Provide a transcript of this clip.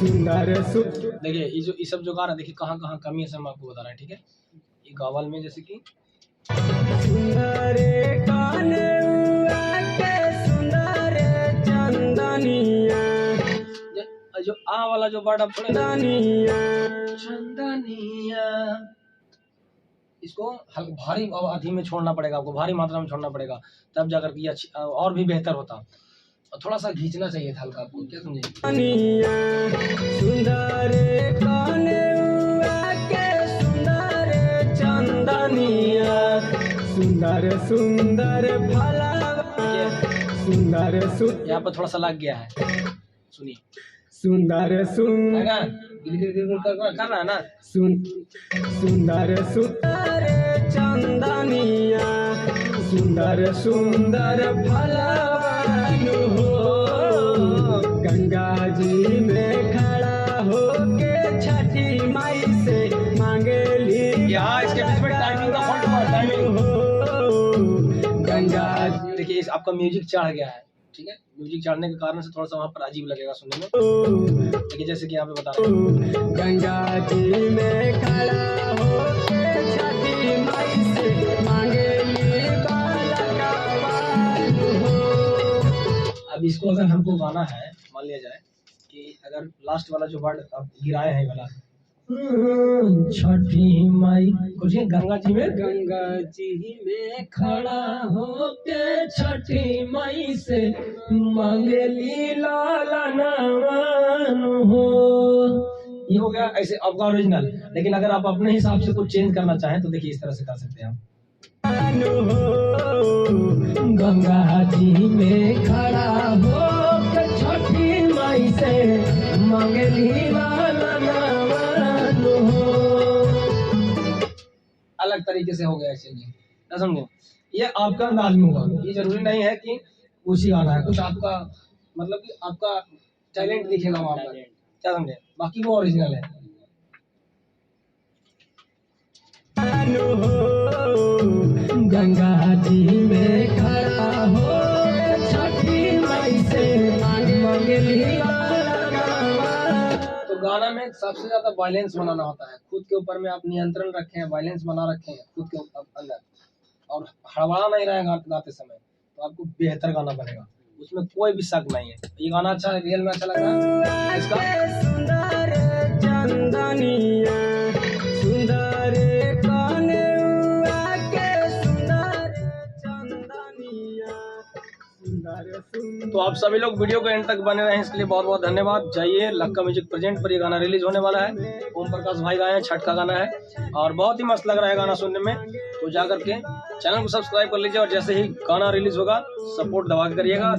देखिए ये सब जो गा रहा है, देखिए कहाँ कहाँ कमी है सब हम आपको बता रहे हैं, ठीक है। ये गावल में जैसे कि जो आ वाला जो वर्ड आप चंदनिया, इसको भारी अवधि में छोड़ना पड़ेगा आपको, भारी मात्रा में छोड़ना पड़ेगा, तब जाकर के ये और भी बेहतर होता। और थोड़ा सा खींचना चाहिए था हल्का आपको, क्या समझे। सुंदर सुंदर सुंदर यहाँ पर थोड़ा सा लग गया है, सुनिए। सुंदर सुंदर करना है ना, सुंदर सुंदर चंदनिया, सुंदर सुंदर फलवन हो, गंगा जी में खड़ा होके छठी माई से मांगेली। यहाँ इसके बीच में टाइमिंग का फॉल्ट हुआ, टाइमिंग हो गंगा। देखिए आपका म्यूजिक चढ़ गया है, ठीक है। म्यूजिक चढ़ने के कारण से थोड़ा सा वहाँ पर अजीब लगेगा सुनने में। देखिए जैसे कि यहाँ पे बता रहे हैं, गंगा जी में खड़ा होके छठी माई से मांगेली बालकवन हो। अब इसको अगर हमको गाना है, मान लिया जाए कि अगर लास्ट वाला जो वर्ड आप गिराए हैं वाला छठी माई, कुछ गंगा जी में खड़ा होके छठी माई से मांगेली लालन हो। ये हो गया ऐसे आपका ओरिजिनल। लेकिन अगर आप अपने हिसाब से कुछ चेंज करना चाहें तो देखिए इस तरह से कर सकते हैं आप। गंगा जी में खड़ा होके छठी माई से मांगेली लालन हो। अलग तरीके से हो गया ऐसे नहीं, क्या समझे। ये आपका अंदाज में होगा, ये जरूरी नहीं है कि उसी गाना है, कुछ आपका मतलब कि आपका टैलेंट दिखेगा वहाँ पर, क्या समझे। बाकी वो ओरिजिनल है। गंगा जी में खड़ा हो छठी माई से मांगेली। तो गाना में सबसे ज्यादा बैलेंस बनाना होता है, खुद के ऊपर में आप नियंत्रण रखें हैं, बैलेंस बना रखे हैं खुद के अंदर, और हड़बड़ा नहीं रहेगा गाते समय, तो आपको बेहतर गाना बनेगा, उसमें कोई भी शक नहीं है। ये गाना अच्छा है, रियल में अच्छा लग रहा है इसका। सुंदर चंदनिया, सुंदर तो आप सभी लोग वीडियो को एंड तक बने रहे हैं, इसके लिए बहुत बहुत धन्यवाद। जाइए लक्का म्यूजिक प्रेजेंट पर ये गाना रिलीज होने वाला है, ओम प्रकाश भाई गाए हैं, छठ का गाना है और बहुत ही मस्त लग रहा है गाना सुनने में। तो जाकर के चैनल को सब्सक्राइब कर लीजिए और जैसे ही गाना रिलीज होगा सपोर्ट दबा के करिएगा।